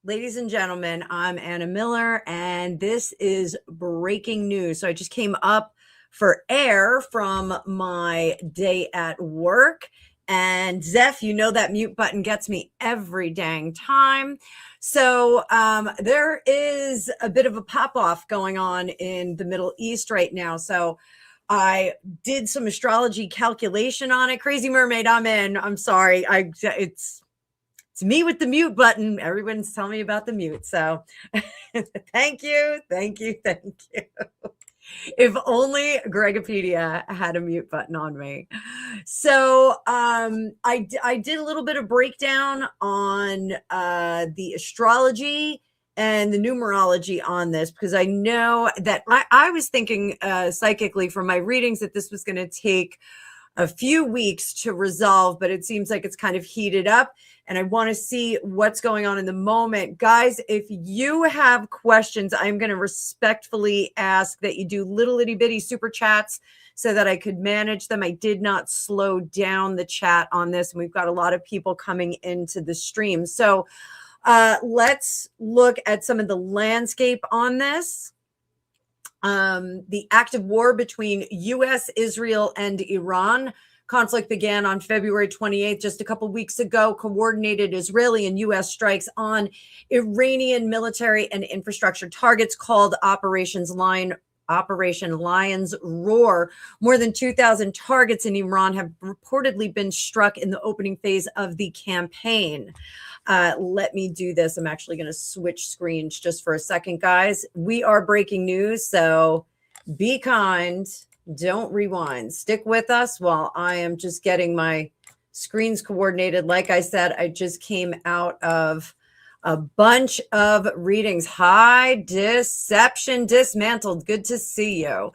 Ladies and gentlemen, I'm Anna Miller, and this is breaking news. So I just came up for air from my day at work. And Zeph, you know that mute button gets me every dang time. So there is a bit of a pop-off going on in the Middle East right now. So I did some astrology calculation on it. Crazy Mermaid, I'm in. I'm sorry. It's me with the mute button. Everyone's telling me about the mute. So thank you. If only Gregopedia had a mute button on me. So I did a little bit of breakdown on the astrology and the numerology on this, because I know that I was thinking psychically from my readings that this was going to take a few weeks to resolve, but it seems like it's kind of heated up, and I want to see what's going on in the moment. Guys, if you have questions, I'm going to respectfully ask that you do little itty bitty super chats so that I could manage them. I did not slow down the chat on this, and we've got a lot of people coming into the stream. So let's look at some of the landscape on this. The active war between U.S., Israel, and Iran. Conflict began on February 28th, just a couple weeks ago. Coordinated Israeli and U.S. strikes on Iranian military and infrastructure targets called Operation Lion's Roar. More than 2,000 targets in Iran have reportedly been struck in the opening phase of the campaign. Let me do this. I'm actually going to switch screens just for a second, guys. We are breaking news, so be kind. Don't rewind. Stick with us while I am just getting my screens coordinated. Like I said, I just came out of a bunch of readings. Hi, Deception Dismantled. Good to see you.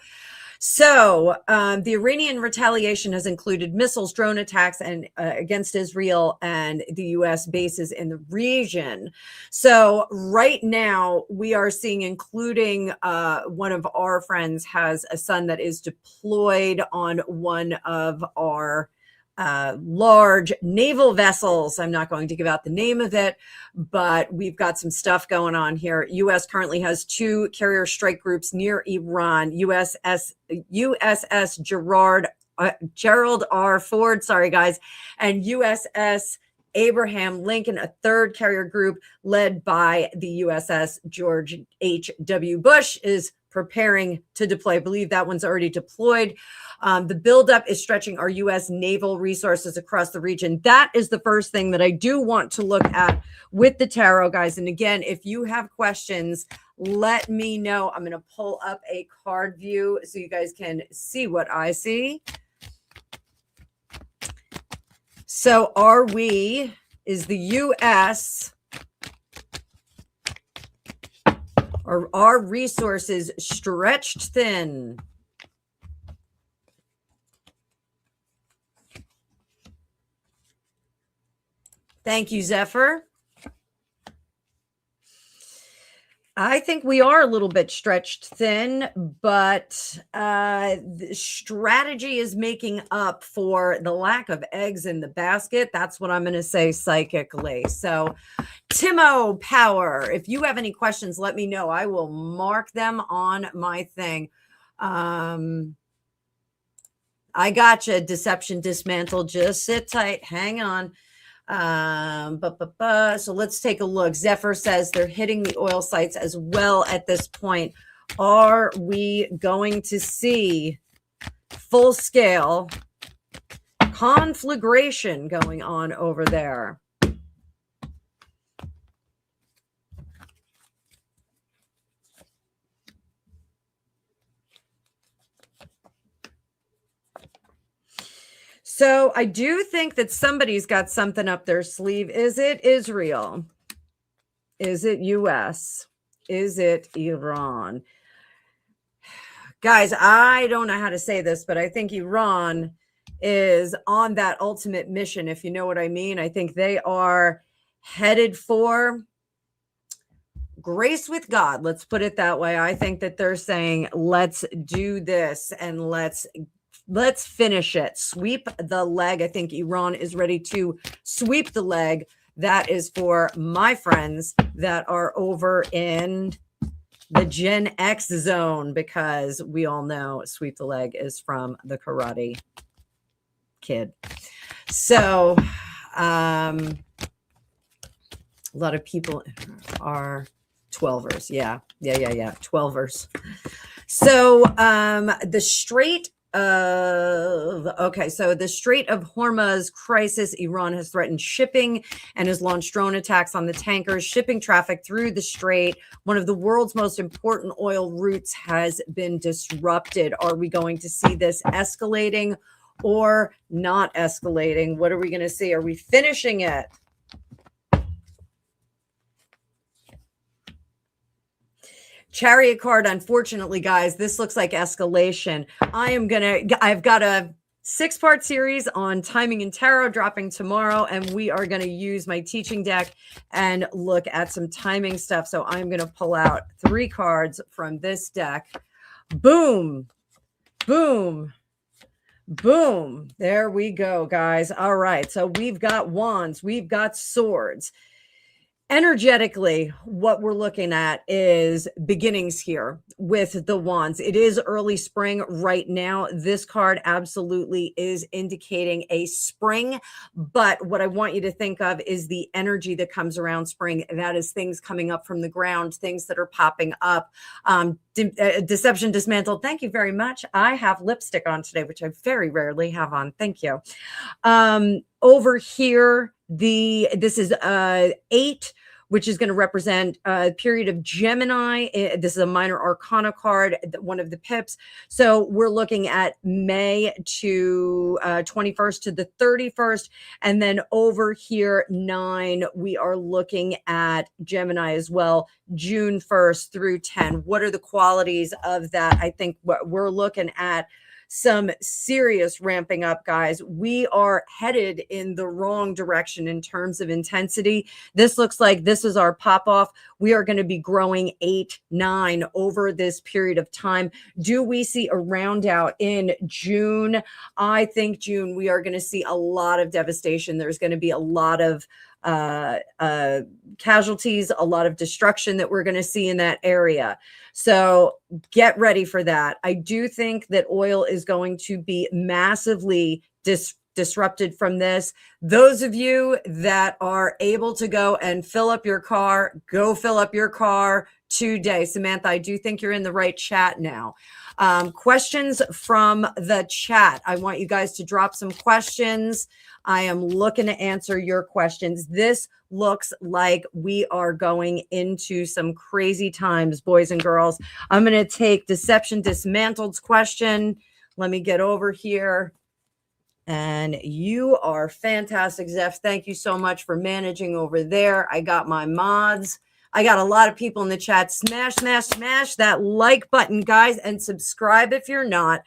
So the Iranian retaliation has included missiles, drone attacks, and against Israel and the U.S. bases in the region. So right now we are seeing, including one of our friends has a son that is deployed on one of our large naval vessels. I'm not going to give out the name of it, but we've got some stuff going on here. U.S. currently has 2 carrier strike groups near Iran. USS Gerald R. Ford, sorry guys, and USS Abraham Lincoln, a 3rd carrier group led by the USS George H.W. Bush, is preparing to deploy. I believe that one's already deployed. The buildup is stretching our U.S. naval resources across the region. That is the first thing that I do want to look at with the tarot, guys. And again, if you have questions, let me know. I'm going to pull up a card view so you guys can see what I see. So is the U.S. or our resources stretched thin? Thank you, Zephyr. I think we are a little bit stretched thin, but the strategy is making up for the lack of eggs in the basket. That's what I'm going to say psychically. So, Timo Power, if you have any questions, let me know. I will mark them on my thing. I gotcha. Deception Dismantled. Just sit tight. Hang on. So let's take a look. Zephyr says they're hitting the oil sites as well at this point. Are we going to see full scale conflagration going on over there? So I do think that somebody's got something up their sleeve. Is it Israel? Is it US? Is it Iran? Guys, I don't know how to say this, but I think Iran is on that ultimate mission, if you know what I mean. I think they are headed for grace with God. Let's put it that way. I think that they're saying, let's do this and let's finish it. Sweep the leg. I think Iran is ready to sweep the leg That is for my friends that are over in the Gen X zone, because we all know Sweep the Leg is from the Karate Kid. So a lot of people are 12ers. Yeah. 12ers. So the Strait of Hormuz crisis. Iran has threatened shipping and has launched drone attacks on the tankers. Shipping traffic through the strait, one of the world's most important oil routes, has been disrupted. Are we going to see this escalating or not escalating? What are we going to see? Are we finishing it? Chariot card, unfortunately, guys, this looks like escalation. I've got a 6-part series on timing and tarot dropping tomorrow, and we are going to use my teaching deck and look at some timing stuff. So I'm going to pull out 3 cards from this deck. Boom, boom, boom. There we go, guys. All right. So we've got wands, we've got swords. Energetically, what we're looking at is beginnings here with the wands. It is early spring right now. This card absolutely is indicating a spring, but what I want you to think of is the energy that comes around spring. That is things coming up from the ground, things that are popping up. Deception dismantled. Thank you very much. I have lipstick on today, which I very rarely have on. Thank you. Over here, this is 8, which is going to represent a period of Gemini. This is a minor arcana card, one of the pips. So we're looking at May to 21st to the 31st. And then over here, 9, we are looking at Gemini as well, June 1st through 10. What are the qualities of that? I think what we're looking at some serious ramping up, guys. We are headed in the wrong direction in terms of intensity. This looks like this is our pop off. We are going to be growing 8, 9 over this period of time. Do we see a round out in June? I think June, we are going to see a lot of devastation. There's going to be a lot of casualties, a lot of destruction that we're going to see in that area. So get ready for that. I do think that oil is going to be massively disrupted from this. Those of you that are able to go and fill up your car, go fill up your car today. Samantha, I do think you're in the right chat now. Questions from the chat. I want you guys to drop some questions. I am looking to answer your questions. This looks like we are going into some crazy times, boys and girls. I'm going to take Deception Dismantled's question. Let me get over here. And you are fantastic, Zeph. Thank you so much for managing over there. I got my mods. I got a lot of people in the chat. Smash that like button, guys, and subscribe if you're not.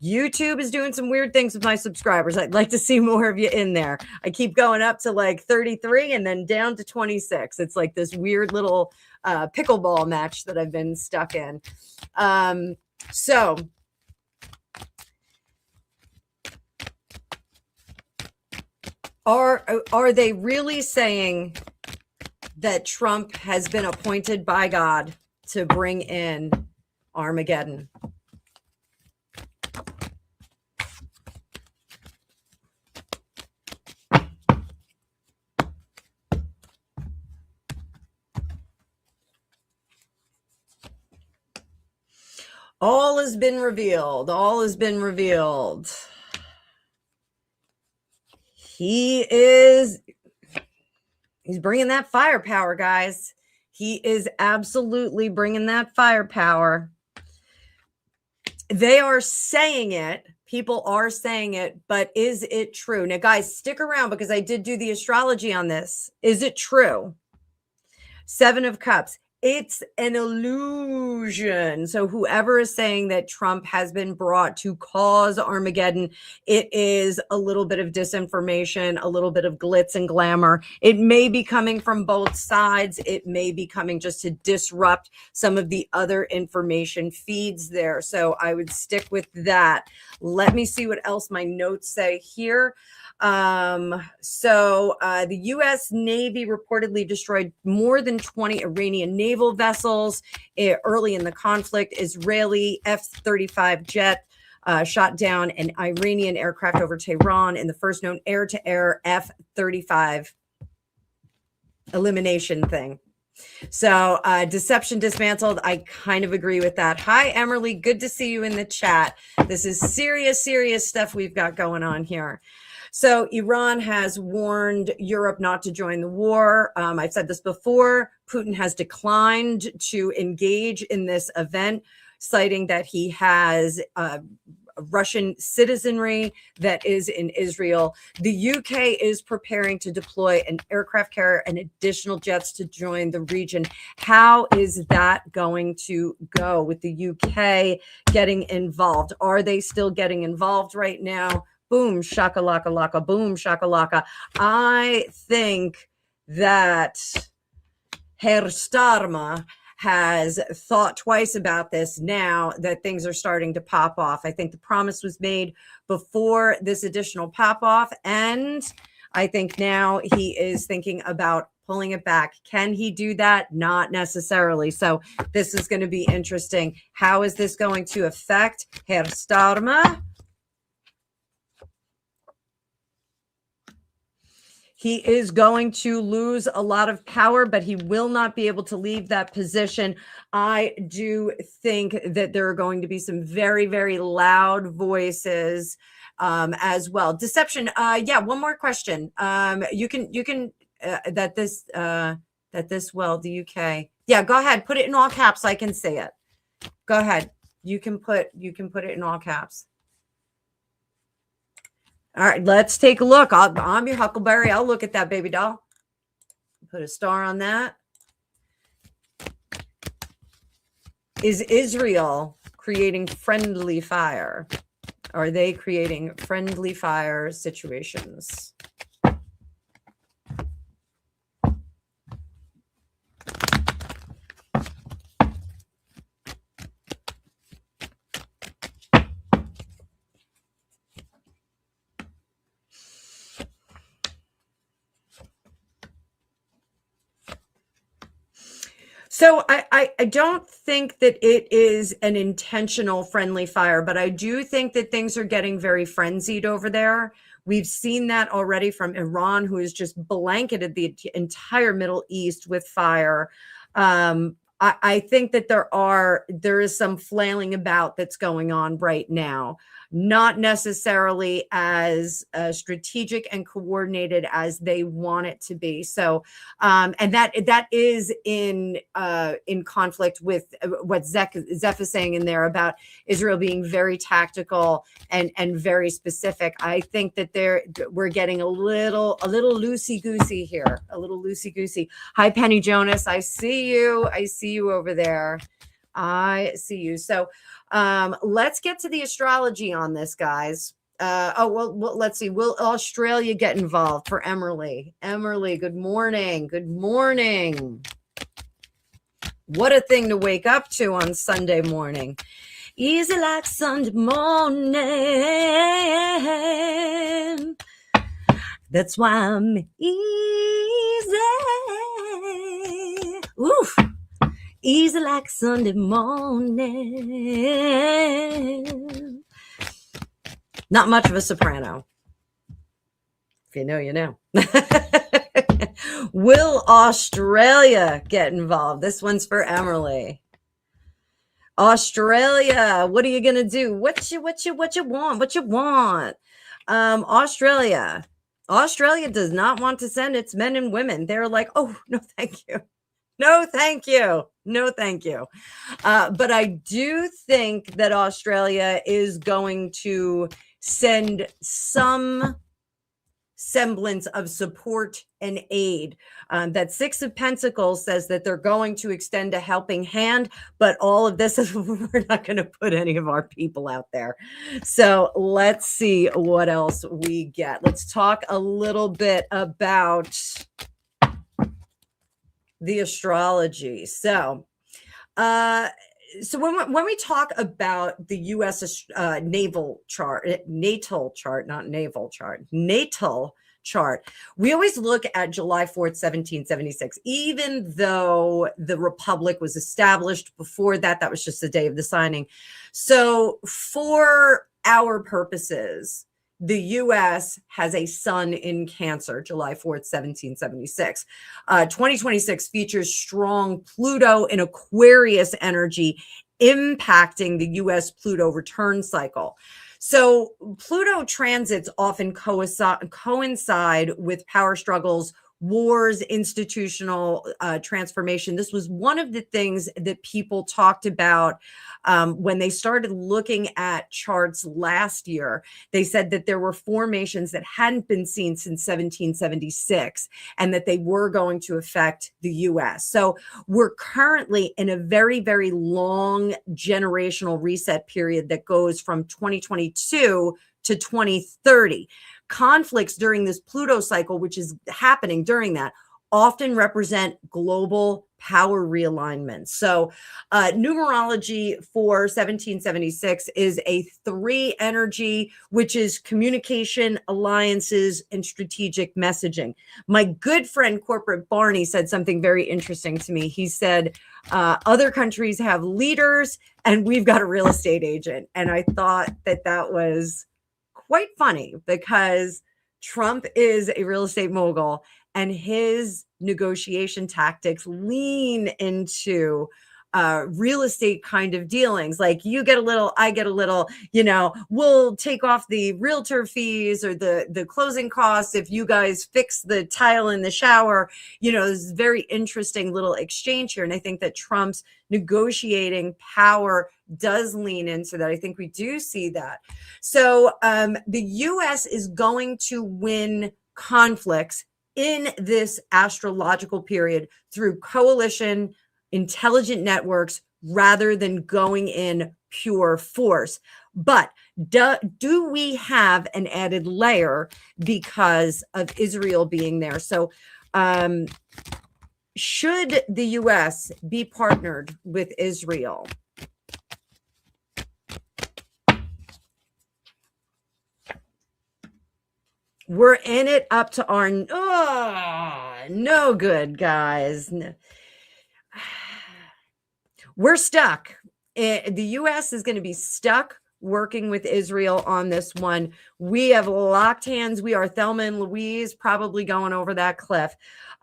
YouTube is doing some weird things with my subscribers. I'd like to see more of you in there. I keep going up to like 33 and then down to 26. It's like this weird little pickleball match that I've been stuck in. So are they really saying that Trump has been appointed by God to bring in Armageddon? All has been revealed. All has been revealed. He's bringing that firepower, guys. He is absolutely bringing that firepower. They are saying it. People are saying it, but is it true? Now, guys, stick around because I did do the astrology on this. Is it true? 7 of Cups. It's an illusion. So whoever is saying that Trump has been brought to cause Armageddon, it is a little bit of disinformation, a little bit of glitz and glamour. It may be coming from both sides. It may be coming just to disrupt some of the other information feeds there. So I would stick with that. Let me see what else my notes say here. The U.S. Navy reportedly destroyed more than 20 Iranian naval vessels early in the conflict. Israeli F-35 jet shot down an Iranian aircraft over Tehran in the first known air-to-air F-35 elimination thing. So deception dismantled. I kind of agree with that. Hi, Emily. Good to see you in the chat. This is serious stuff we've got going on here. So Iran has warned Europe not to join the war. I've said this before. Putin has declined to engage in this event, citing that he has Russian citizenry that is in Israel. The UK is preparing to deploy an aircraft carrier and additional jets to join the region. How is that going to go with the UK getting involved? Are they still getting involved right now? Boom, shakalaka laka, boom, shakalaka. I think that Herr Starma has thought twice about this now that things are starting to pop off. I think the promise was made before this additional pop off, and I think now he is thinking about pulling it back. Can he do that? Not necessarily. So this is going to be interesting. How is this going to affect Herr Starma? He is going to lose a lot of power, but he will not be able to leave that position. I do think that there are going to be some very, very loud voices as well. Deception. Yeah. One more question. You can the UK. Yeah. Go ahead. Put it in all caps. I can see it. Go ahead. You can put it in all caps. All right, let's take a look. I'm your Huckleberry. I'll look at that baby doll. Put a star on that. Is Israel creating friendly fire? Are they creating friendly fire situations? So I don't think that it is an intentional friendly fire, but I do think that things are getting very frenzied over there. We've seen that already from Iran, who has just blanketed the entire Middle East with fire. I think that there is some flailing about that's going on right now, not necessarily as strategic and coordinated as they want it to be. So, and that is in conflict with what Zeph is saying in there about Israel being very tactical and very specific. I think that we're getting a little loosey goosey here, a little loosey goosey. Hi, Penny Jonas. I see you over there. I see you. So let's get to the astrology on this, guys. Let's see. Will Australia get involved for Emily? Emily, good morning. Good morning. What a thing to wake up to on Sunday morning. Easy like Sunday morning. That's why I'm easy. Oof. Easy like Sunday morning. Not much of a soprano. If you know, you know. Will Australia get involved? This one's for Emily. Australia, what are you gonna do? What you want? What you want? Australia does not want to send its men and women. They're like, oh no, thank you. No, thank you. No, thank you. But I do think that Australia is going to send some semblance of support and aid. That Six of Pentacles says that they're going to extend a helping hand, but all of this is we're not going to put any of our people out there. So let's see what else we get. Let's talk a little bit about the astrology. So So when we talk about the U.S. Natal chart, we always look at July 4th, 1776, even though the Republic was established before that. That was just the day of the signing. So for our purposes, the U.S. has a sun in Cancer, July 4th, 1776. 2026 features strong Pluto in Aquarius energy impacting the U.S. Pluto return cycle. So Pluto transits often coincide with power struggles, wars, institutional transformation. This was one of the things that people talked about when they started looking at charts last year. They said that there were formations that hadn't been seen since 1776 and that they were going to affect the US. So we're currently in a very, very long generational reset period that goes from 2022 to 2030. Conflicts during this Pluto cycle, which is happening during that, often represent global power realignment. So numerology for 1776 is a 3 energy, which is communication, alliances, and strategic messaging. My good friend, Corporate Barney, said something very interesting to me. He said, other countries have leaders and we've got a real estate agent. And I thought that that was quite funny because Trump is a real estate mogul and his negotiation tactics lean into real estate kind of dealings. Like you get a little, I get a little, we'll take off the realtor fees or the closing costs if you guys fix the tile in the shower. This is very interesting little exchange here. And I think that Trump's negotiating power does lean into that. I think we do see that. So the U.S. is going to win conflicts in this astrological period through coalition, intelligent networks, rather than going in pure force. But do we have an added layer because of Israel being there? So should the U.S. be partnered with Israel? We're in it up to our no good, guys. No. We're stuck. The U.S. is going to be stuck working with Israel on this one. We have locked hands. We are Thelma and Louise, probably going over that cliff.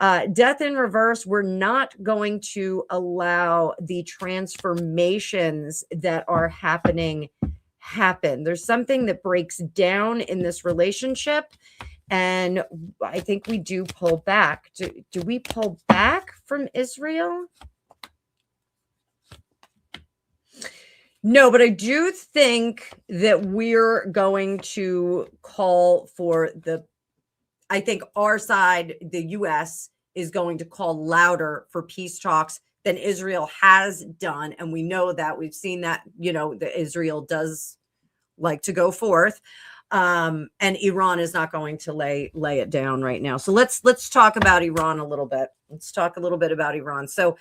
Death in reverse. We're not going to allow the transformations that are happening happen. There's something that breaks down in this relationship, and I think we do pull back. Do we pull back from Israel? No, but I do think that we're going to call for I think our side, the U.S., is going to call louder for peace talks than Israel has done. And we know that. We've seen that, that Israel does like to go forth. And Iran is not going to lay it down right now. So let's talk about Iran a little bit. Let's talk a little bit about Iran. So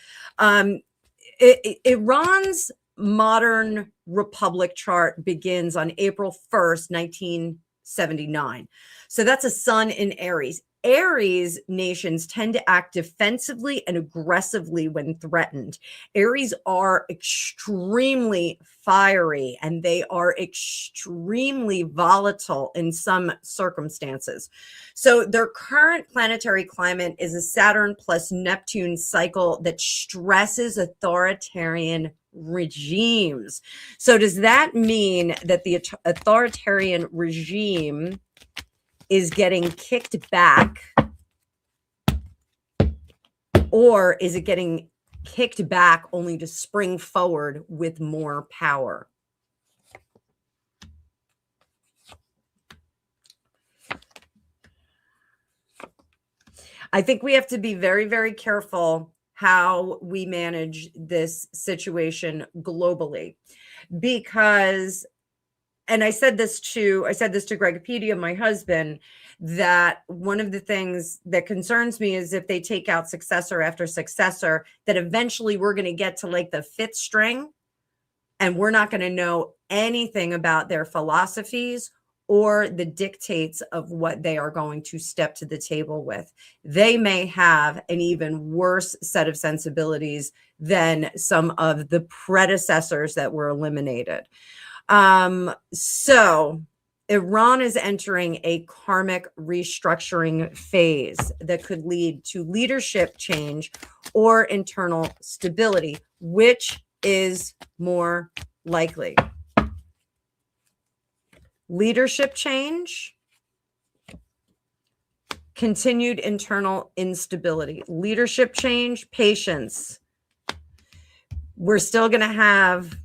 Iran's modern republic chart begins on April 1st, 1979. So that's a sun in Aries. Aries nations tend to act defensively and aggressively when threatened. Aries are extremely fiery and they are extremely volatile in some circumstances. So their current planetary climate is a Saturn plus Neptune cycle that stresses authoritarian regimes. So does that mean that the authoritarian regime is getting kicked back, or is it getting kicked back only to spring forward with more power? I think we have to be very, very careful how we manage this situation globally, because and I said this to Gregopedia, my husband, that one of the things that concerns me is if they take out successor after successor, that eventually we're going to get to like the 5th string and we're not going to know anything about their philosophies or the dictates of what they are going to step to the table with. They may have an even worse set of sensibilities than some of the predecessors that were eliminated. So Iran is entering a karmic restructuring phase that could lead to leadership change or internal stability. Which is more likely? Leadership change, continued internal instability. Leadership change, patience. We're still going to have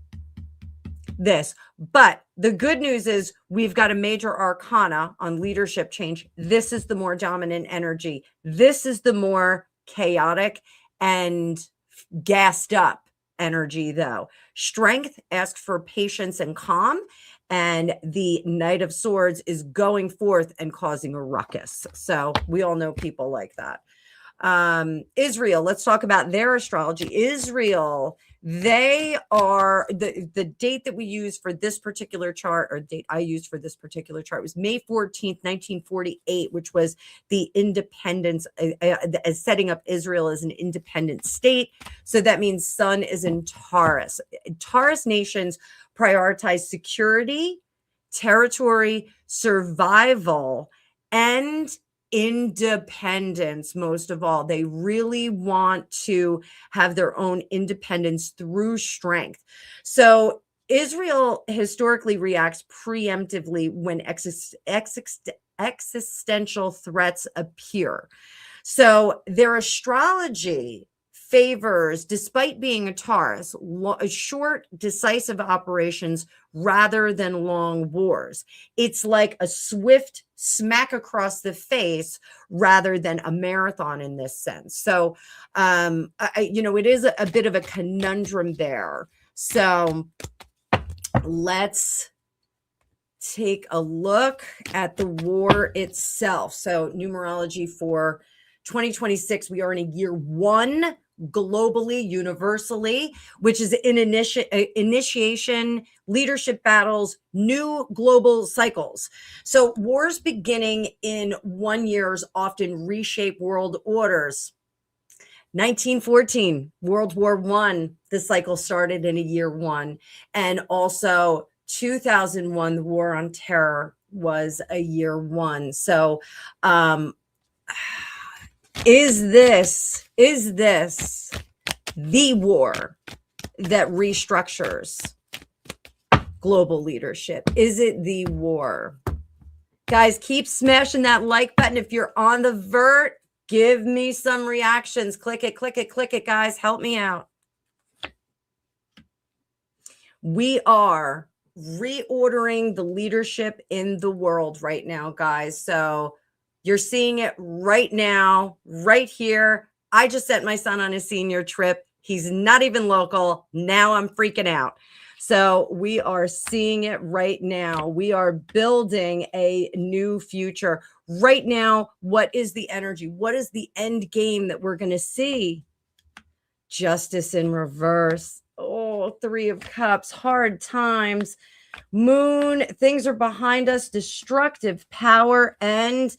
this. But the good news is we've got a major arcana on leadership change. This is the more dominant energy. This is the more chaotic and gassed up energy, though. Strength asks for patience and calm. And the Knight of Swords is going forth and causing a ruckus. So we all know people like that. Israel, let's talk about their astrology. Israel, they are the date that we use for this particular chart, or date I used for this particular chart, was May 14th, 1948, which was the independence, as setting up Israel as an independent state. So that means Sun is in Taurus. Taurus nations prioritize security, territory, survival, and independence. Most of all, they really want to have their own independence through strength. So Israel historically reacts preemptively when existential threats appear. So their astrology favors, despite being a Taurus, short, decisive operations rather than long wars. It's like a swift smack across the face rather than a marathon in this sense. So, it is a bit of a conundrum there. So let's take a look at the war itself. So numerology for 2026, we are in a year one globally, universally, which is in initiation, leadership battles, new global cycles. So wars beginning in 1 year often reshape world orders. 1914, World War I, the cycle started in a year one. And also 2001, the War on Terror was a year one. So, is this the war that restructures global leadership? Is it the war? Guys, keep smashing that like button. If you're on the vert, give me some reactions. Click it, guys. Help me out. We are reordering the leadership in the world right now, guys. So you're seeing it right now, right here. I just sent my son on a senior trip. He's not even local. Now I'm freaking out. So we are seeing it right now. We are building a new future. Right now, what is the energy? What is the end game that we're going to see? Justice in reverse. Oh, Three of Cups, hard times. Moon, things are behind us. Destructive power and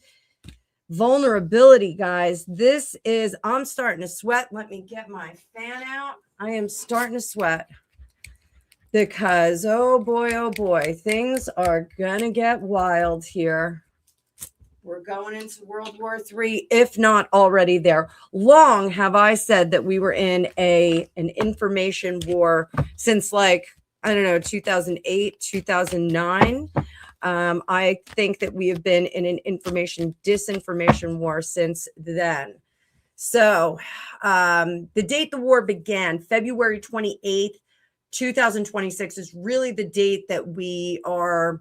vulnerability, guys. This is, I'm starting to sweat. Let me get my fan out. I am starting to sweat because, oh boy, things are gonna get wild here. We're going into World War III, if not already there. Long have I said that we were in an information war since, like, I don't know, 2008, 2009. I think that we have been in an disinformation war since then. So the date the war began, February 28th, 2026, is really the date that we are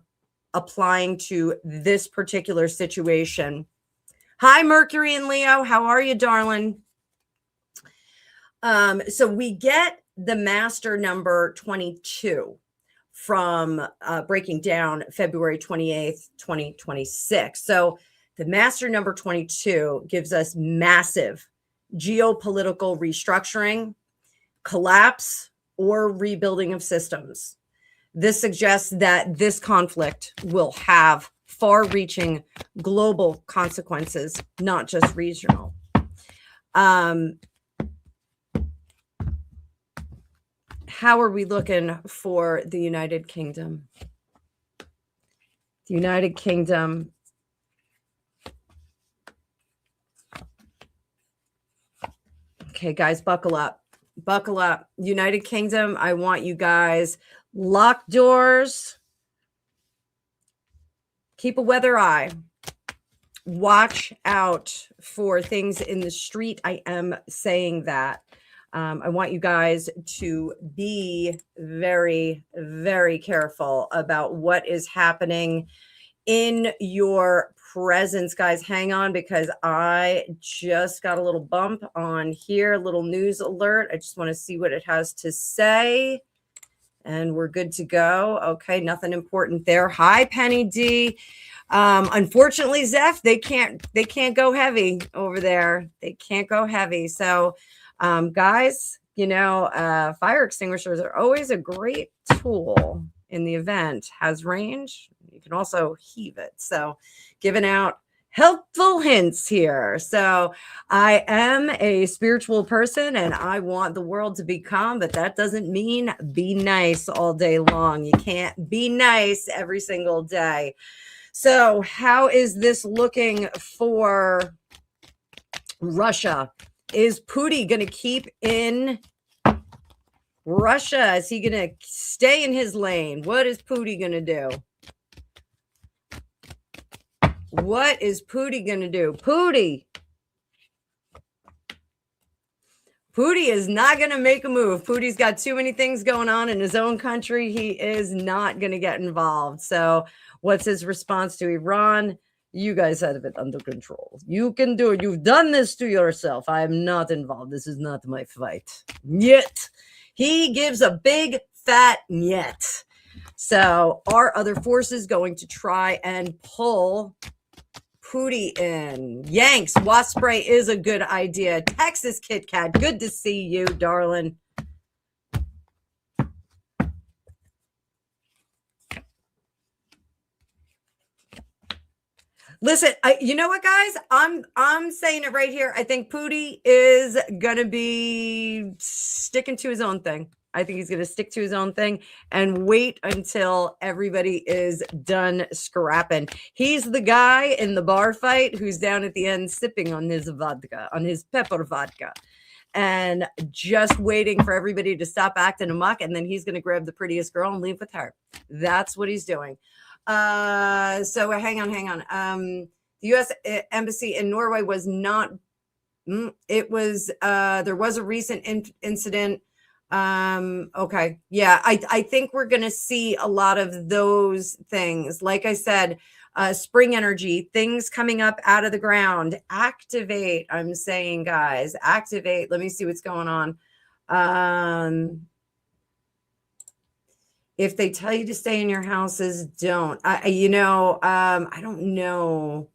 applying to this particular situation. Hi, Mercury and Leo. How are you, darling? So we get the master number 22 from breaking down February 28th, 2026. So the master number 22 gives us massive geopolitical restructuring, collapse, or rebuilding of systems. This suggests that this conflict will have far-reaching global consequences, not just regional. How are we looking for the United Kingdom? The United Kingdom. Okay, guys, buckle up. Buckle up. United Kingdom, I want you guys lock doors. Keep a weather eye. Watch out for things in the street. I am saying that. I want you guys to be very, very careful about what is happening in your presence, guys. Hang on, because I just got a little bump on here, a little news alert. I just want to see what it has to say. And we're good to go. Okay, nothing important there. Hi, Penny D. Unfortunately, Zeph, they can't go heavy over there. They can't go heavy. So guys, you know, fire extinguishers are always a great tool in the event. Has range. You can also heave it. So giving out helpful hints here. So I am a spiritual person and I want the world to be calm, but that doesn't mean be nice all day long. You can't be nice every single day. So how is this looking for Russia? Is Putin going to keep in Russia? Is he going to stay in his lane? What is Putin going to do? What is Putin going to do? Putin is not going to make a move. Putin's got too many things going on in his own country. He is not going to get involved. So what's his response to Iran? You guys have it under control. You can do it. You've done this to yourself. I am not involved. This is not my fight. Yet. He gives a big fat yet. So are other forces going to try and pull Pootie in? Yanks, wasp spray is a good idea. Texas Kit Kat, good to see you, darling. Listen, you know what, guys? I'm saying it right here. I think Pootie is gonna be sticking to his own thing. I think he's gonna stick to his own thing and wait until everybody is done scrapping. He's the guy in the bar fight who's down at the end sipping on his vodka, on his pepper vodka, and just waiting for everybody to stop acting amok, and then he's gonna grab the prettiest girl and leave with her. That's what he's doing. So hang on. The U.S. Embassy in Norway was not, it was, there was a recent incident. Okay. Yeah. I think we're going to see a lot of those things. Like I said, spring energy, things coming up out of the ground, activate. I'm saying, guys, activate. Let me see what's going on. If they tell you to stay in your houses, don't. I don't know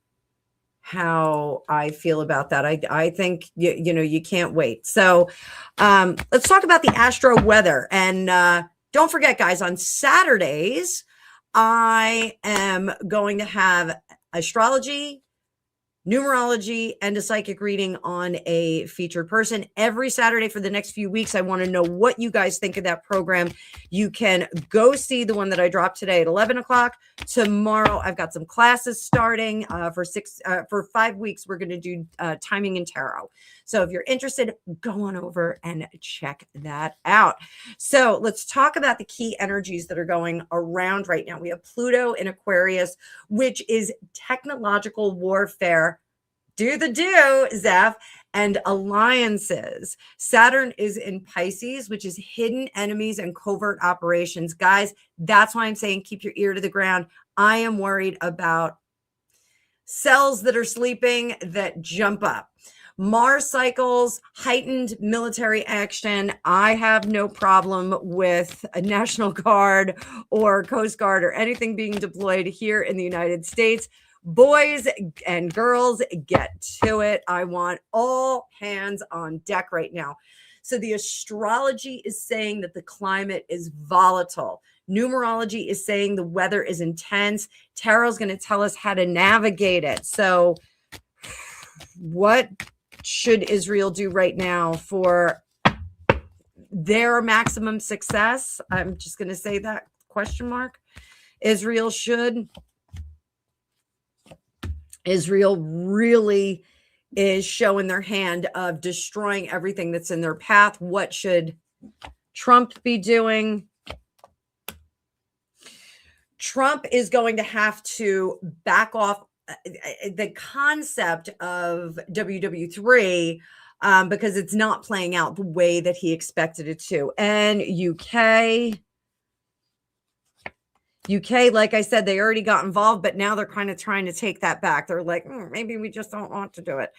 how I feel about that. I think you can't wait. So let's talk about the astro weather. And don't forget, guys, on Saturdays, I am going to have astrology, numerology, and a psychic reading on a featured person every Saturday for the next few weeks. I want to know what you guys think of that program. You can go see the one that I dropped today at 11 o'clock. Tomorrow, I've got some classes starting for 5 weeks. We're going to do timing and tarot. So if you're interested, go on over and check that out. So let's talk about the key energies that are going around right now. We have Pluto in Aquarius, which is technological warfare. Do, Zeph, and alliances. Saturn is in Pisces, which is hidden enemies and covert operations. Guys, that's why I'm saying keep your ear to the ground. I am worried about cells that are sleeping that jump up. Mars cycles, heightened military action. I have no problem with a National Guard or Coast Guard or anything being deployed here in the United States. Boys and girls, get to it. I want all hands on deck right now. So the astrology is saying that the climate is volatile. Numerology is saying the weather is intense. Tarot is going to tell us how to navigate it. So what should Israel do right now for their maximum success? I'm just going to say that question mark. Israel really is showing their hand of destroying everything that's in their path. What should Trump be doing? Trump is going to have to back off the concept of WW3 because it's not playing out the way that he expected it to. And UK, like I said, they already got involved, but now they're kind of trying to take that back. They're like, maybe we just don't want to do it.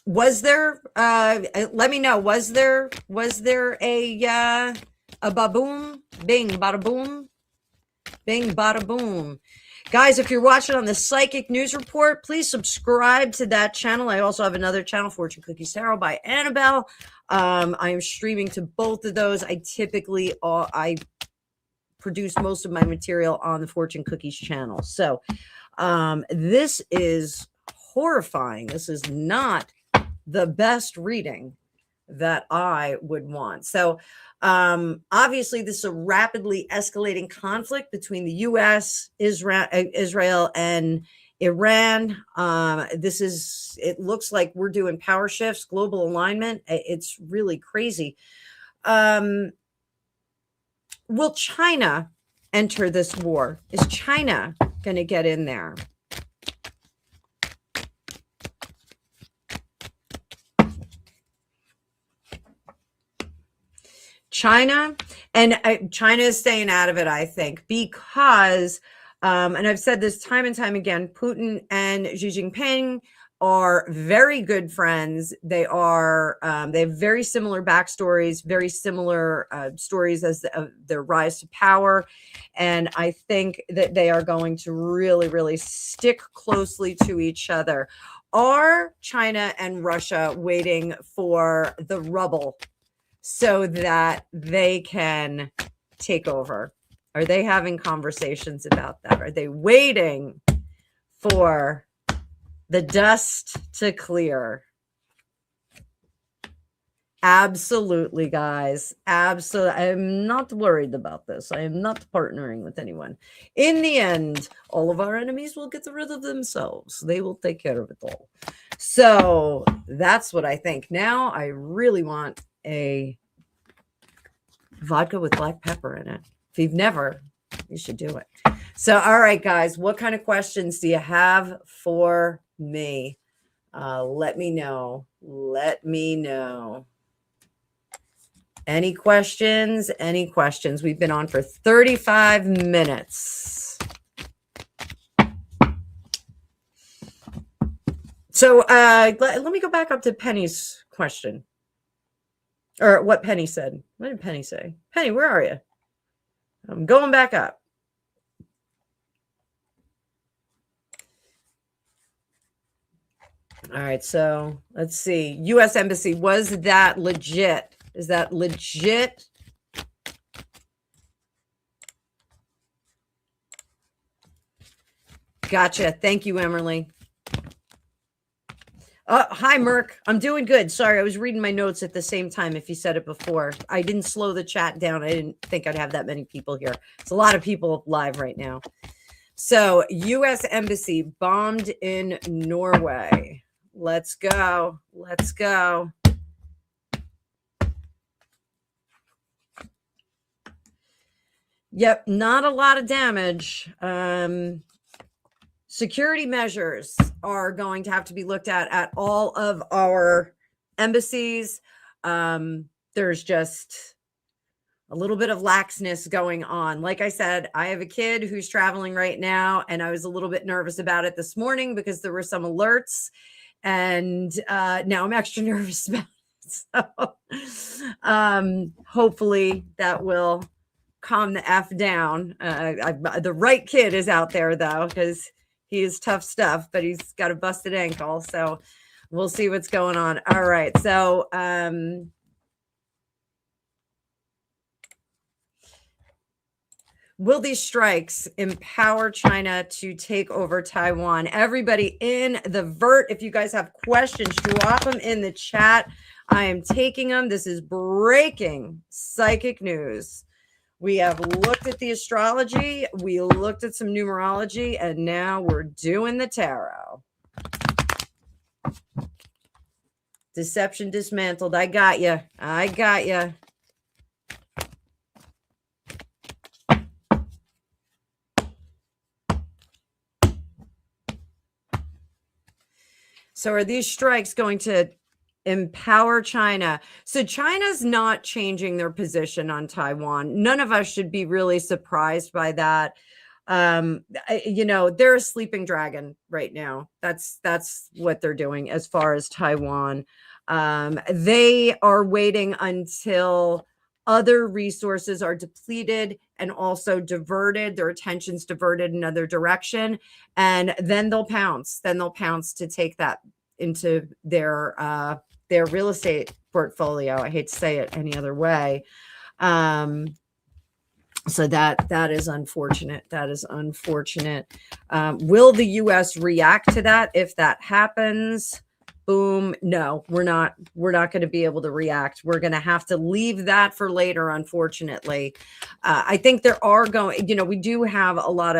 Was there, let me know, was there a ba-boom, bing, bada boom, bing, bada boom. Guys, if you're watching on the Psychic News Report, please subscribe to that channel. I also have another channel, Fortune Cookies Tarot by Annabelle. I am streaming to both of those. I produce most of my material on the Fortune Cookies channel. So this is horrifying. This is not the best reading that I would want. So obviously this is a rapidly escalating conflict between the US, Israel and Iran. It looks like we're doing power shifts, global alignment. It's really crazy. Will China enter this war? Is China going to get in there? China is staying out of it, I think, because, and I've said this time and time again, Putin and Xi Jinping are very good friends. They have very similar backstories, very similar stories as their rise to power. And I think that they are going to really, really stick closely to each other. Are China and Russia waiting for the rubble so that they can take over? Are they having conversations about that? Are they waiting for the dust to clear? Absolutely, guys. Absolutely. I'm not worried about this. I am not partnering with anyone. In the end, all of our enemies will get rid of themselves. They will take care of it all. So that's what I think. Now I really want a vodka with black pepper in it. If you've never, you should do it. So, all right, guys, what kind of questions do you have for me? Let me know. Let me know. Any questions? Any questions? We've been on for 35 minutes. So let me go back up to Penny's question. Or what Penny said. What did Penny say? Penny, where are you? I'm going back up. All right, so let's see. U.S. Embassy, was that legit? Is that legit? Gotcha. Thank you, Emily. Hi, Merc. I'm doing good. Sorry, I was reading my notes at the same time if you said it before. I didn't slow the chat down. I didn't think I'd have that many people here. It's a lot of people live right now. So, U.S. Embassy bombed in Norway. Let's go. Let's go. Yep, not a lot of damage. Security measures are going to have to be looked at all of our embassies. There's just a little bit of laxness going on. Like I said, I have a kid who's traveling right now, and I was a little bit nervous about it this morning because there were some alerts, and now I'm extra nervous about it. So hopefully that will calm the F down. The right kid is out there, though, because He is tough stuff, but he's got a busted ankle. So we'll see what's going on. All right. So, will these strikes empower China to take over Taiwan? Everybody in the vert, if you guys have questions, drop them in the chat. I am taking them. This is breaking psychic news. We have looked at the astrology, we looked at some numerology, and now we're doing the tarot. Deception dismantled. I got you. I got you. So are these strikes going to empower China? So China's not changing their position on Taiwan. None of us should be really surprised by that. They're a sleeping dragon right now. That's what they're doing as far as Taiwan. They are waiting until other resources are depleted and also diverted, their attention's diverted in another direction, and then they'll pounce. Then they'll pounce to take that into their real estate portfolio. I hate to say it any other way. So that is unfortunate. That is unfortunate. Will the U.S. react to that if that happens? Boom. No, we're not going to be able to react. We're going to have to leave that for later, unfortunately. I think there are we do have a lot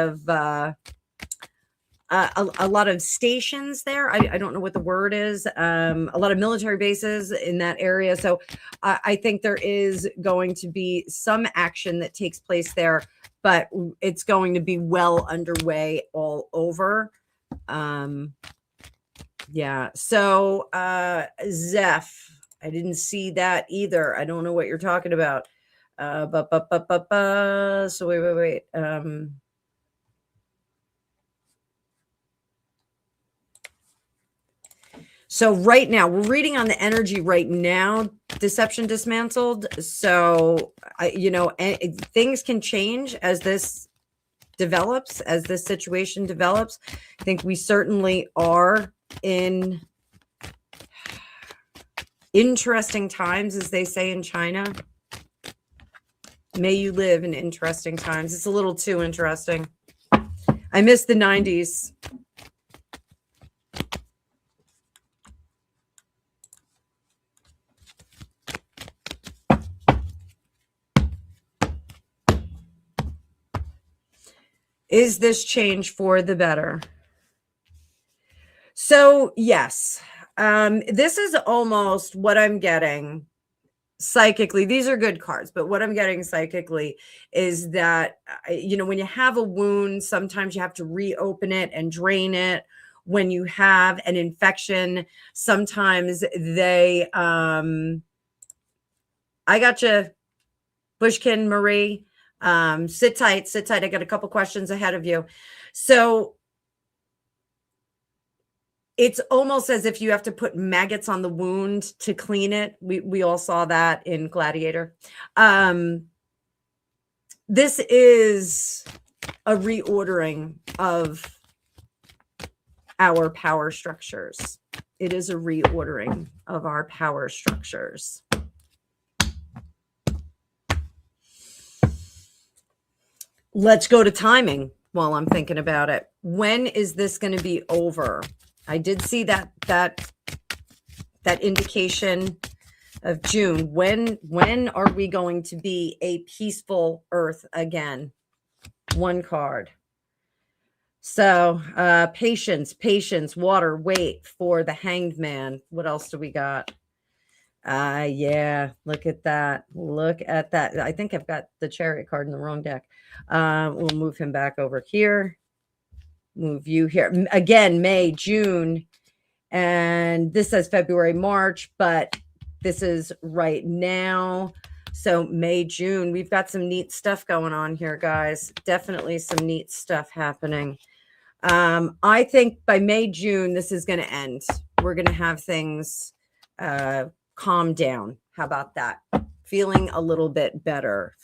of stations there. I don't know what the word is. A lot of military bases in that area. So I think there is going to be some action that takes place there, but it's going to be well underway all over. Yeah. So Zeph, I didn't see that either. I don't know what you're talking about. So wait. So right now, we're reading on the energy right now, deception dismantled. So, things can change as this develops, as this situation develops. I think we certainly are in interesting times, as they say in China. May you live in interesting times. It's a little too interesting. I miss the 90s. Is this change for the better? So, yes, this is almost what I'm getting psychically. These are good cards, but what I'm getting psychically is that, when you have a wound, sometimes you have to reopen it and drain it. When you have an infection, sometimes they, I got you, Bushkin Marie. Sit tight. I got a couple questions ahead of you. So it's almost as if you have to put maggots on the wound to clean it. We all saw that in Gladiator. This is a reordering of our power structures. It is a reordering of our power structures. Let's go to timing while I'm thinking about it. When is this going to be over? I did see that indication of June. When are we going to be a peaceful earth again? One card. So patience, water, wait for the Hanged Man. What else do we got? Yeah, look at that. I think I've got the Chariot card in the wrong deck. We'll move him back over here. Move you here. Again, May, June, and this says February, March, but this is right now. So May, June, we've got some neat stuff going on here, guys. Definitely some neat stuff happening. I think by May, June, this is going to end. We're going to have things calm down. How about that? Feeling a little bit better.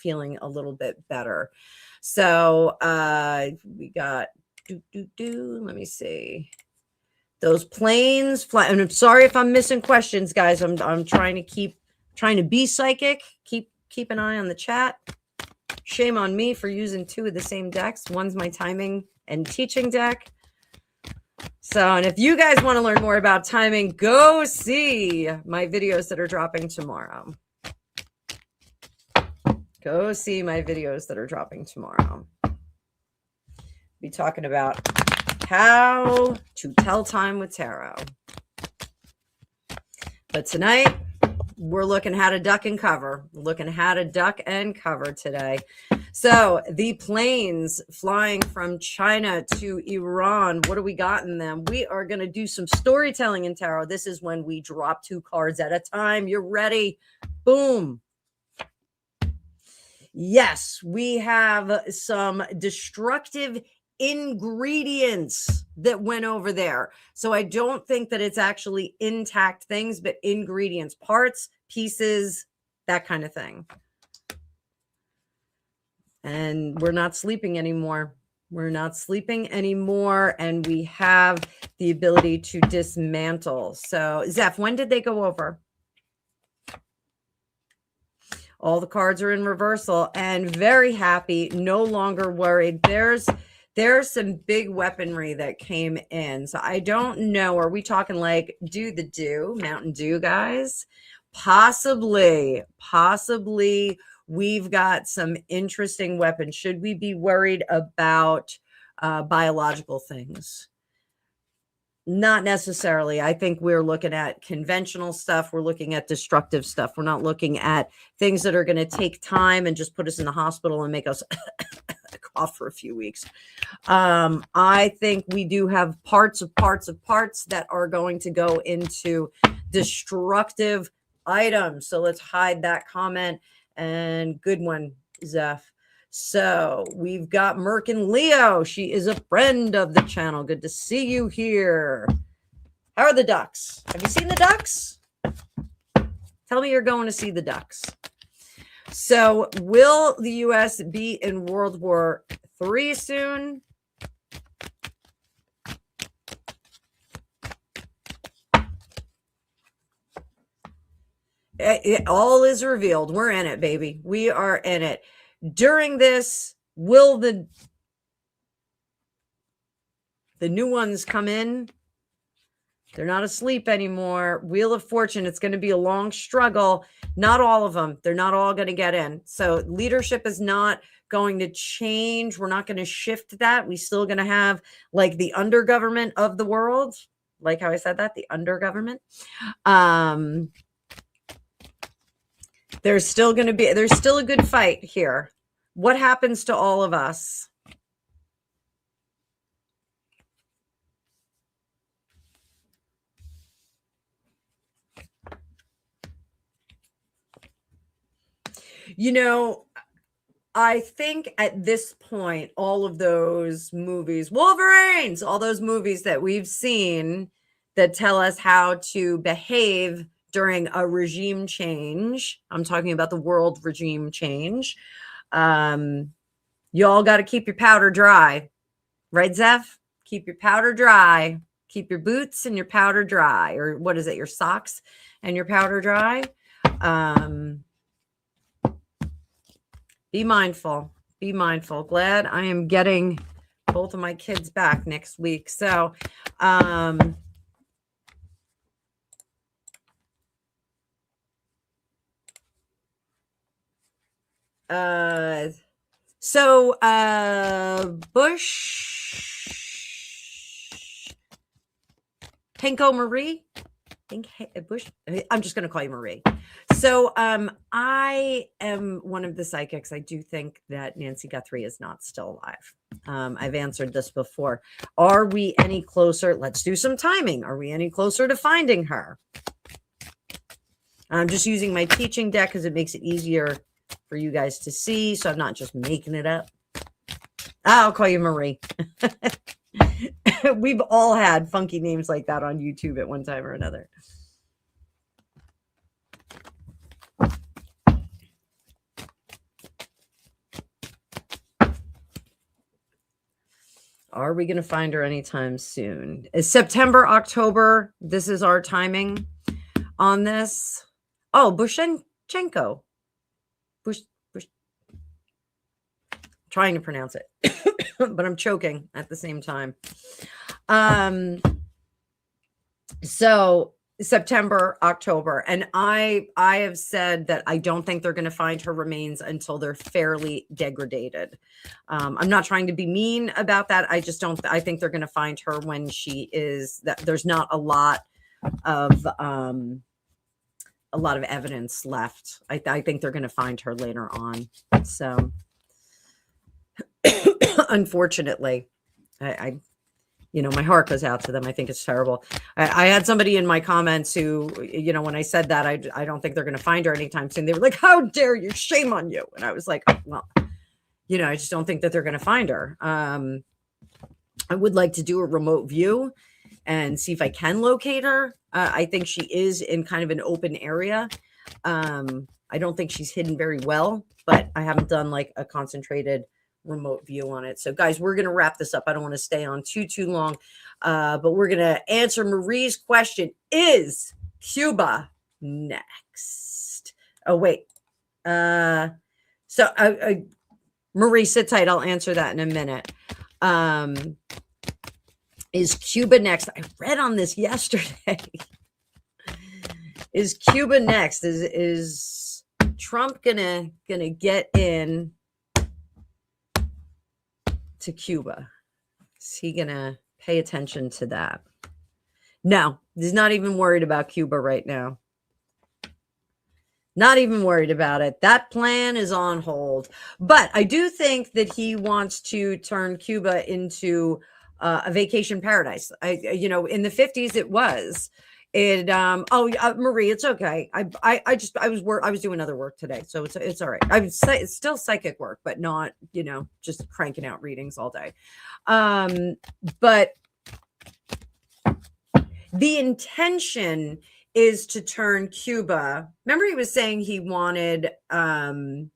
So we got Let me see. Those planes fly. And I'm sorry if I'm missing questions, guys. I'm trying to be psychic. Keep an eye on the chat. Shame on me for using two of the same decks. One's my timing and teaching deck. So, and if you guys want to learn more about timing, go see my videos that are dropping tomorrow. Go see my videos that are dropping tomorrow. Be talking about how to tell time with tarot. But tonight, we're looking how to duck and cover. We're looking how to duck and cover today. So the planes flying from China to Iran, what do we got in them? We are going to do some storytelling in tarot. This is when we drop 2 cards at a time. You're ready. Boom. Yes, we have some destructive ingredients that went over there. So I don't think that it's actually intact things, but ingredients, parts, pieces, that kind of thing. And we're not sleeping anymore. We're not sleeping anymore. And we have the ability to dismantle. So Zeph, when did they go over? All the cards are in reversal and very happy, no longer worried. There's some big weaponry that came in. So I don't know. Are we talking like Mountain Dew, guys? Possibly. We've got some interesting weapons. Should we be worried about biological things? Not necessarily. I think we're looking at conventional stuff. We're looking at destructive stuff. We're not looking at things that are going to take time and just put us in the hospital and make us cough for a few weeks. I think we do have parts that are going to go into destructive items. So let's hide that comment. And good one, Zeph. So we've got Merck and Leo. She is a friend of the channel. Good to see you here. How are the ducks? Have you seen the ducks? Tell me you're going to see the ducks. So will the U.S. be in World War III soon? It all is revealed. We're in it, baby. We are in it. During this, will the new ones come in? They're not asleep anymore. Wheel of Fortune, it's going to be a long struggle. Not all of them. They're not all going to get in. So leadership is not going to change. We're not going to shift that. We're still going to have like the undergovernment of the world. Like how I said that, the undergovernment. There's still a good fight here. What happens to all of us? You know, I think at this point, all of those movies, Wolverines, all those movies that we've seen that tell us how to behave during a regime change. I'm talking about the world regime change. You all got to keep your powder dry. Right, Zeph? Keep your powder dry. Keep your boots and your powder dry. Or what is it? Your socks and your powder dry. Be mindful. Be mindful. Glad I am getting both of my kids back next week. So, Bush, Pinko Marie, Bush. I'm just going to call you Marie. So I am one of the psychics. I do think that Nancy Guthrie is not still alive. I've answered this before. Are we any closer? Let's do some timing. Are we any closer to finding her? I'm just using my teaching deck because it makes it easier for you guys to see. So I'm not just making it up. I'll call you Marie. We've all had funky names like that on YouTube at one time or another. Are we going to find her anytime soon? Is September, October? This is our timing on this. Oh, Bushenchenko. Bush, trying to pronounce it, but I'm choking at the same time. So September, October, and I have said that I don't think they're going to find her remains until they're fairly degraded. I'm not trying to be mean about that. I just don't. I think they're going to find her when she is. That there's not a lot of evidence left. I think they're going to find her later on. So, unfortunately, I my heart goes out to them. I think it's terrible. I had somebody in my comments who, when I said that, I don't think they're going to find her anytime soon. They were like, "How dare you? Shame on you!" And I was like, "Well, I just don't think that they're going to find her." I would like to do a remote view and see if I can locate her. I think she is in kind of an open area. I don't think she's hidden very well, but I haven't done like a concentrated remote view on it. So guys, we're going to wrap this up. I don't want to stay on too long, but we're going to answer Marie's question. Is Cuba next? Oh, wait. Marie, sit tight. I'll answer that in a minute. Is Cuba next? I read on this yesterday. Is Cuba next? Is Trump gonna get in to Cuba? Is he gonna pay attention to that? No, he's not even worried about Cuba right now. Not even worried about it. That plan is on hold. But I do think that he wants to turn Cuba into a vacation paradise. In the 50s it was. Marie, it's okay. I was doing other work today, so it's all right. It's still psychic work, but not just cranking out readings all day. But the intention is to turn Cuba. Remember, he was saying he wanted Gaza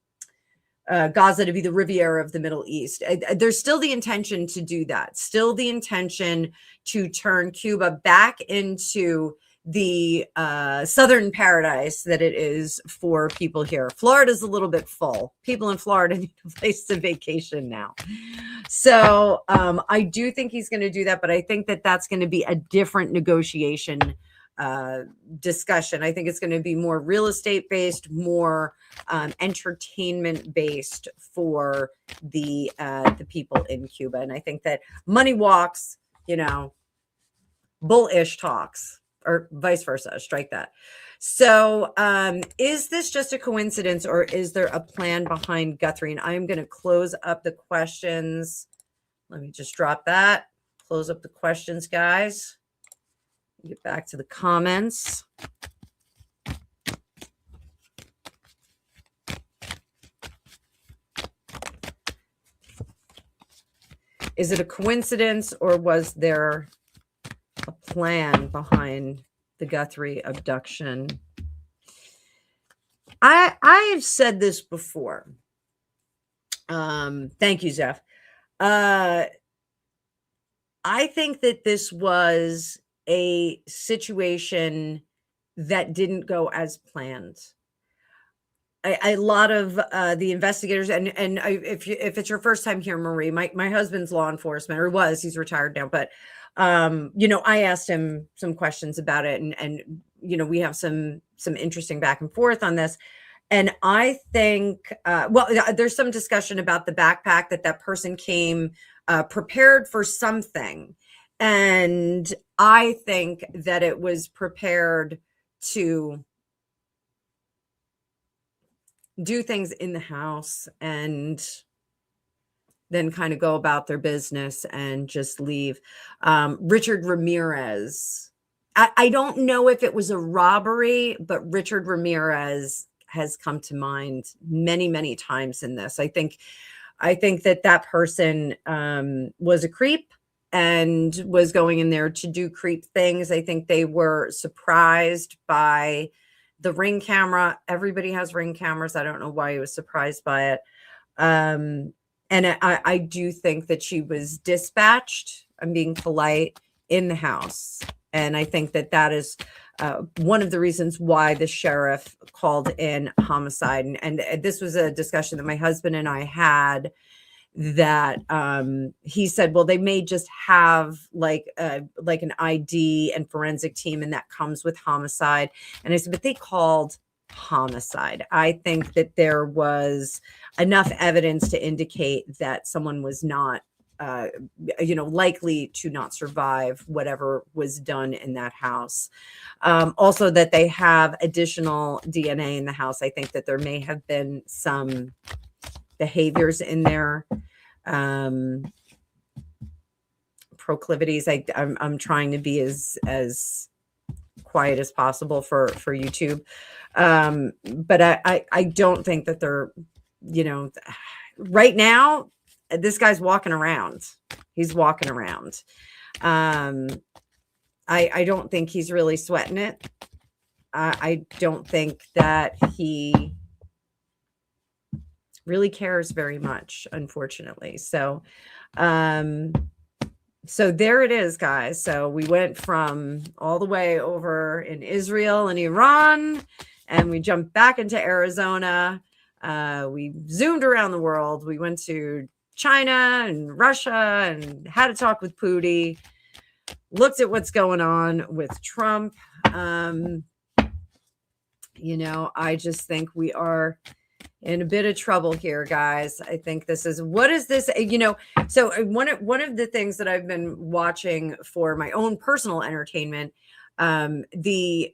to be the Riviera of the Middle East. There's still the intention to do that. Still the intention to turn Cuba back into the southern paradise that it is for people here. Florida's a little bit full. People in Florida need a place to vacation now. So I do think he's going to do that, but I think that that's going to be a different negotiation discussion. I think it's going to be more real estate based, more entertainment based for the people in Cuba. And I think that money walks, bullish talks, or vice versa. Strike that. So is this just a coincidence, or is there a plan behind Guthrie? And I'm going to close up the questions. Let me just drop that. Close up the questions, guys. Get back to the comments. Is it a coincidence, or was there a plan behind the Guthrie abduction? I've said this before. Thank you, Zeph. I think that this was a situation that didn't go as planned. A lot of the investigators, and if it's your first time here, Marie, my husband's law enforcement, or was, he's retired now, but I asked him some questions about it, and we have some interesting back and forth on this. And I think, there's some discussion about the backpack, that person came prepared for something. And I think that it was prepared to do things in the house and then kind of go about their business and just leave. Richard Ramirez, I don't know if it was a robbery, but Richard Ramirez has come to mind many, many times in this. I think that person was a creep and was going in there to do creep things. I think they were surprised by the Ring camera. Everybody has Ring cameras. I don't know why he was surprised by it. And I do think that she was dispatched, I'm being polite, in the house. And I think that that is one of the reasons why the sheriff called in homicide. And this was a discussion that my husband and I had, that he said, well, they may just have like an ID and forensic team, and that comes with homicide. And I said, but they called homicide. I think that there was enough evidence to indicate that someone was not likely to not survive whatever was done in that house. Also, that they have additional DNA in the house. I think that there may have been some behaviors in there, proclivities. I'm trying to be as quiet as possible for YouTube. But I don't think that they're, right now, this guy's walking around. He's walking around. I don't think he's really sweating it. I don't think that he really cares very much, unfortunately. So there it is, guys. So we went from all the way over in Israel and Iran, and we jumped back into Arizona. We zoomed around the world. We went to China and Russia and had a talk with Pooty, looked at what's going on with Trump. I just think we are in a bit of trouble here, guys. I think this is, what is this? So one of the things that I've been watching for my own personal entertainment, the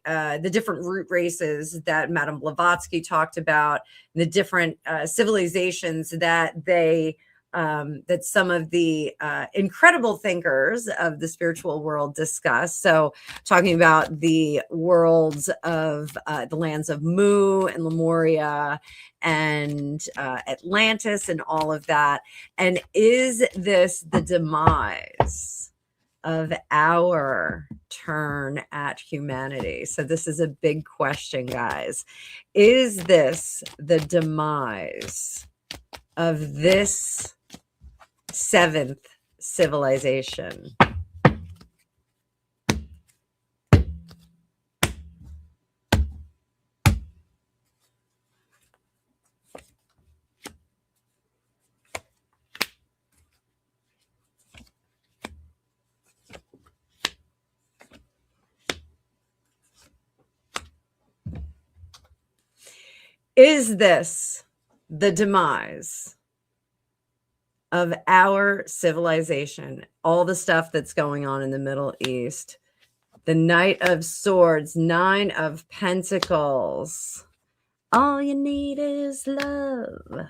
different root races that Madame Blavatsky talked about, the different civilizations that they that some of the incredible thinkers of the spiritual world discuss. So talking about the worlds of the lands of Mu and Lemuria and Atlantis and all of that. And is this the demise of our turn at humanity? So this is a big question, guys. Is this the demise of this seventh civilization? Is this the demise of our civilization? All the stuff that's going on in the Middle East, the Knight of Swords, Nine of Pentacles. All you need is love.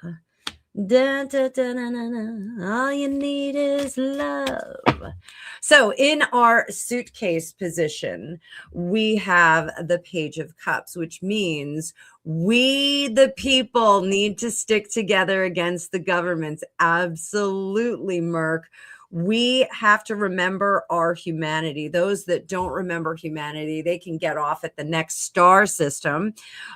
Da, da, da, da, da, da. All you need is love. So in our suitcase position, we have the Page of Cups, which means we, the people, need to stick together against the governments. Absolutely, Merc. We have to remember our humanity. Those that don't remember humanity, they can get off at the next star system.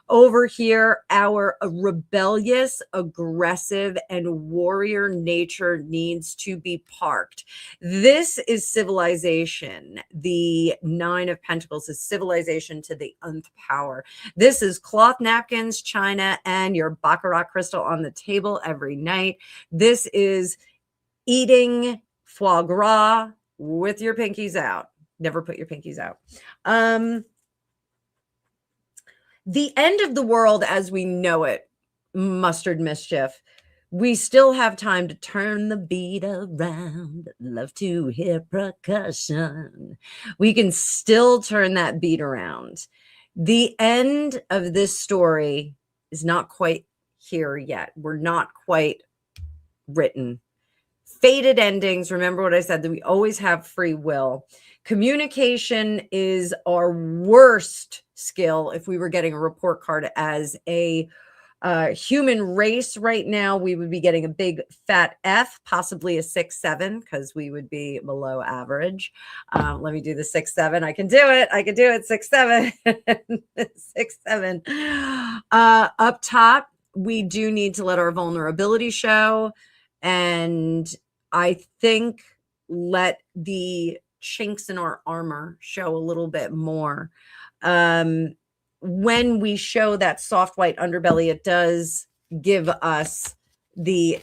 Over here, our rebellious, aggressive, and warrior nature needs to be parked. This is civilization. The Nine of Pentacles is civilization to the nth power. This is cloth napkins, china, and your baccarat crystal on the table every night. This is eating foie gras with your pinkies out. Never put your pinkies out. The end of the world as we know it, Mustard Mischief. We still have time to turn the beat around. Love to hear percussion. We can still turn that beat around. The end of this story is not quite here yet. We're not quite written. Fated endings. Remember what I said, that we always have free will. Communication is our worst skill. If we were getting a report card as a human race right now, we would be getting a big fat F, possibly a 6-7, because we would be below average. Let me do the 6-7. I can do it. 6-7. 6-7. Up top, we do need to let our vulnerability show. And I think let the chinks in our armor show a little bit more. When we show that soft white underbelly, it does give us the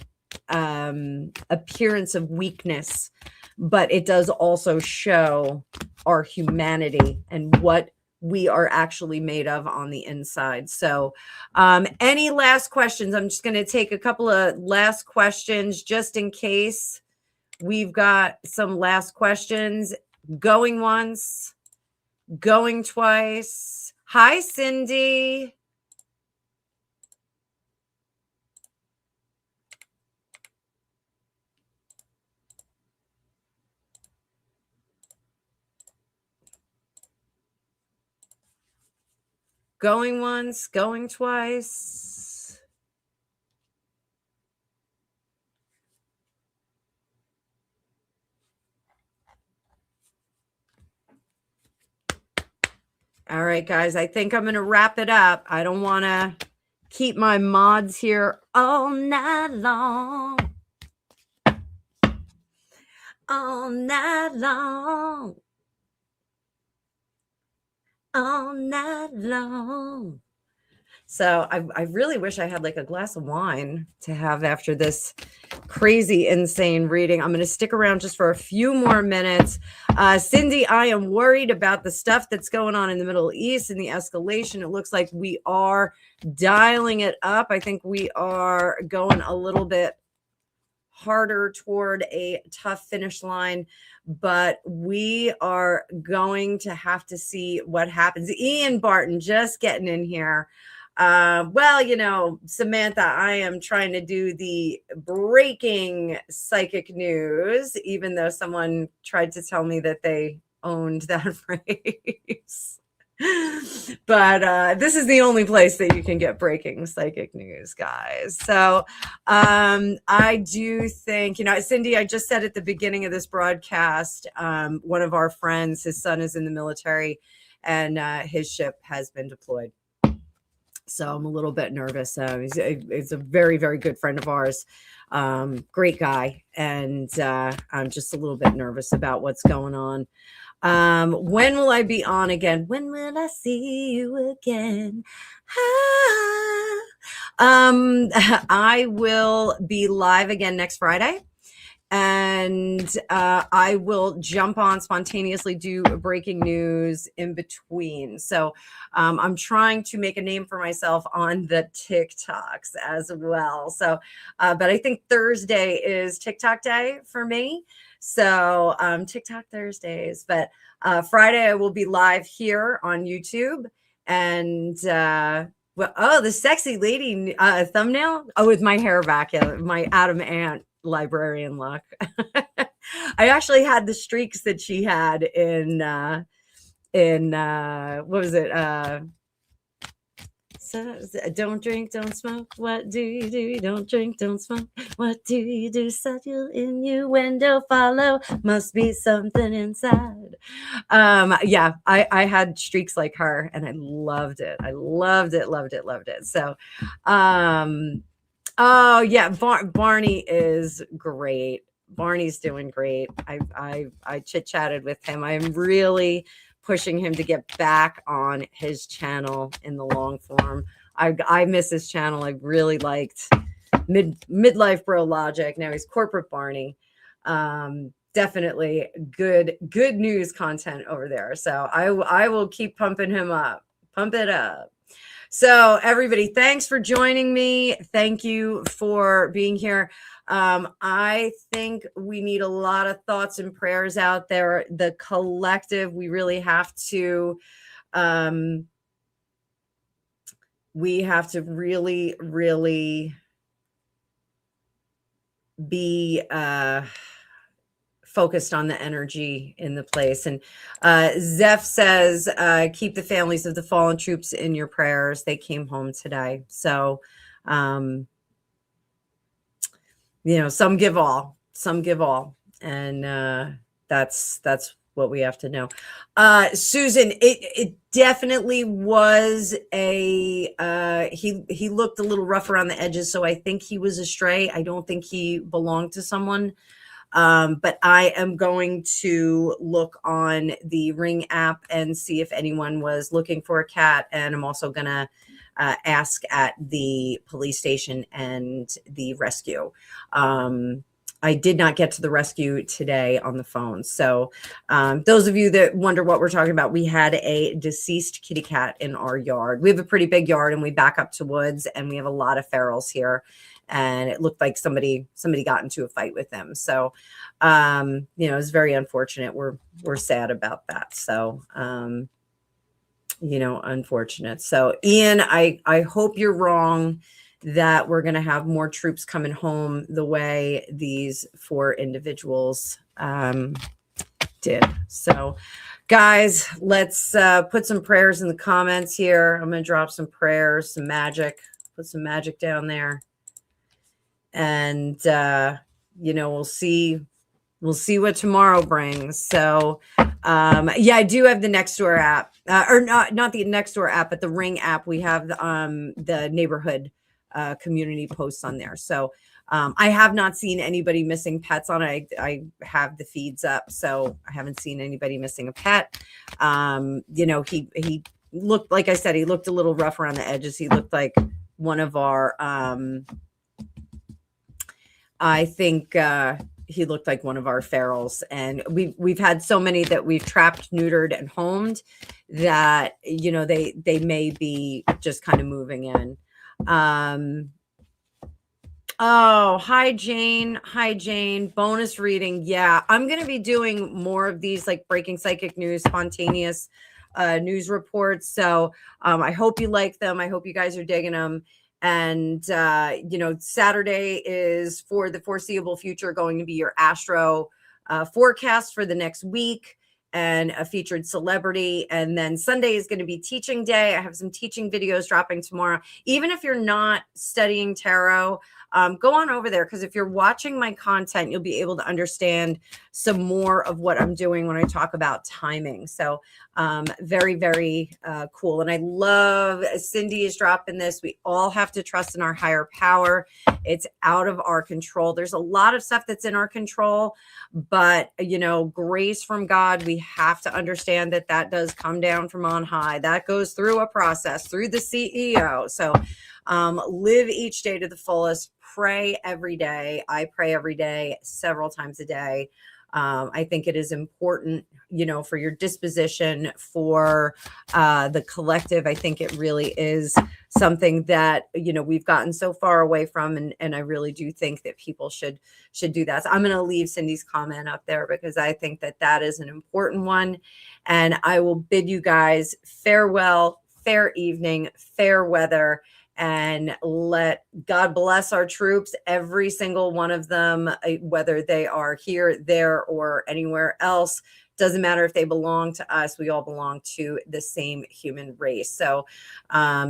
appearance of weakness, but it does also show our humanity and what we are actually made of on the inside. So any last questions? I'm just going to take a couple of last questions just in case. We've got some last questions. Going once, going twice. Hi, Cindy. Going once, going twice. All right, guys, I think I'm going to wrap it up. I don't want to keep my mods here all night long. All night long. All night long. So I really wish I had like a glass of wine to have after this crazy, insane reading. I'm going to stick around just for a few more minutes. Cindy, I am worried about the stuff that's going on in the Middle East and the escalation. It looks like we are dialing it up. I think we are going a little bit harder toward a tough finish line, but we are going to have to see what happens. Ian Barton just getting in here. Well, you know, Samantha, I am trying to do the breaking psychic news, even though someone tried to tell me that they owned that phrase. But this is the only place that you can get breaking psychic news, guys. So I do think, you know, Cindy, I just said at the beginning of this broadcast, one of our friends, his son is in the military and his ship has been deployed. So I'm a little bit nervous. He's a very, very good friend of ours. Great guy. And I'm just a little bit nervous about what's going on. When will I be on again? When will I see you again? I will be live again next Friday. And I will jump on spontaneously, do breaking news in between. So I'm trying to make a name for myself on the TikToks as well. So, but I think Thursday is TikTok day for me. So TikTok Thursdays, but Friday I will be live here on YouTube. And well, oh, the sexy lady thumbnail. Oh, with my hair back, my Adam Ant librarian look. I actually had the streaks that she had in what was it? So, don't drink, don't smoke. What do you do? Don't drink, don't smoke. What do you do? Subtle innuendo follow. Must be something inside. Yeah, I had streaks like her and I loved it. I loved it, loved it, loved it. So oh yeah, Barney is great. Barney's doing great. I chit-chatted with him. I'm really pushing him to get back on his channel in the long form. I miss his channel. I really liked midlife bro logic. Now he's corporate Barney. Definitely good news content over there. So I will keep pumping him up. Pump it up. So everybody, thanks for joining me. Thank you for being here. I think we need a lot of thoughts and prayers out there. The collective, we really have to, really, really be focused on the energy in the place. And Zeph says, keep the families of the fallen troops in your prayers. They came home today. So, you know, some give all. And that's what we have to know. Susan, it definitely was a he looked a little rough around the edges, so I think he was a stray. I don't think he belonged to someone. But I am going to look on the Ring app and see if anyone was looking for a cat, and I'm also gonna ask at the police station and the rescue. I did not get to the rescue today on the phone. So those of you that wonder what we're talking about, we had a deceased kitty cat in our yard. We have a pretty big yard and we back up to woods, and we have a lot of ferals here. And it looked like somebody got into a fight with them. So, it's very unfortunate. We're sad about that. So, unfortunate. So Ian, I hope you're wrong that we're going to have more troops coming home the way these 4 individuals did. So guys, let's put some prayers in the comments here. I'm going to drop some prayers, some magic, put some magic down there. And, we'll see what tomorrow brings. So, I do have the Nextdoor app, or not the Nextdoor app, but the Ring app. We have the neighborhood community posts on there. So, I have not seen anybody missing pets on it. I have the feeds up, so I haven't seen anybody missing a pet. He looked, like I said, he looked a little rough around the edges. He looked like one of our, I think he looked like one of our ferals, and we've had so many that we've trapped, neutered, and homed that they may be just kind of moving in. Oh, hi Jane. Bonus reading. Yeah, I'm gonna be doing more of these, like breaking psychic news, spontaneous news reports. So I hope you like them. I hope you guys are digging them. And, Saturday is for the foreseeable future going to be your astro forecast for the next week and a featured celebrity. And then Sunday is going to be teaching day. I have some teaching videos dropping tomorrow. Even if you're not studying tarot, go on over there, because if you're watching my content, you'll be able to understand some more of what I'm doing when I talk about timing. So very, very cool. And I love Cindy is dropping this. We all have to trust in our higher power. It's out of our control. There's a lot of stuff that's in our control, but grace from God, we have to understand that does come down from on high. That goes through a process, through the CEO. So live each day to the fullest. Pray every day. I pray every day, several times a day. I think it is important, for your disposition, for the collective. I think it really is something that, we've gotten so far away from. And I really do think that people should do that. So I'm going to leave Cindy's comment up there because I think that is an important one. And I will bid you guys farewell, fair evening, fair weather. And let God bless our troops, every single one of them, whether they are here, there, or anywhere else. Doesn't matter if they belong to us. We all belong to the same human race. So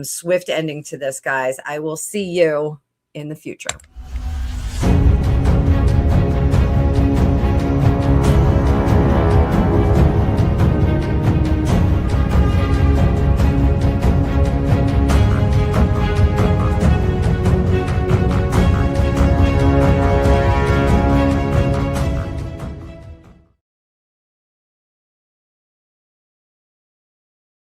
swift ending to this, guys. I will see you in the future.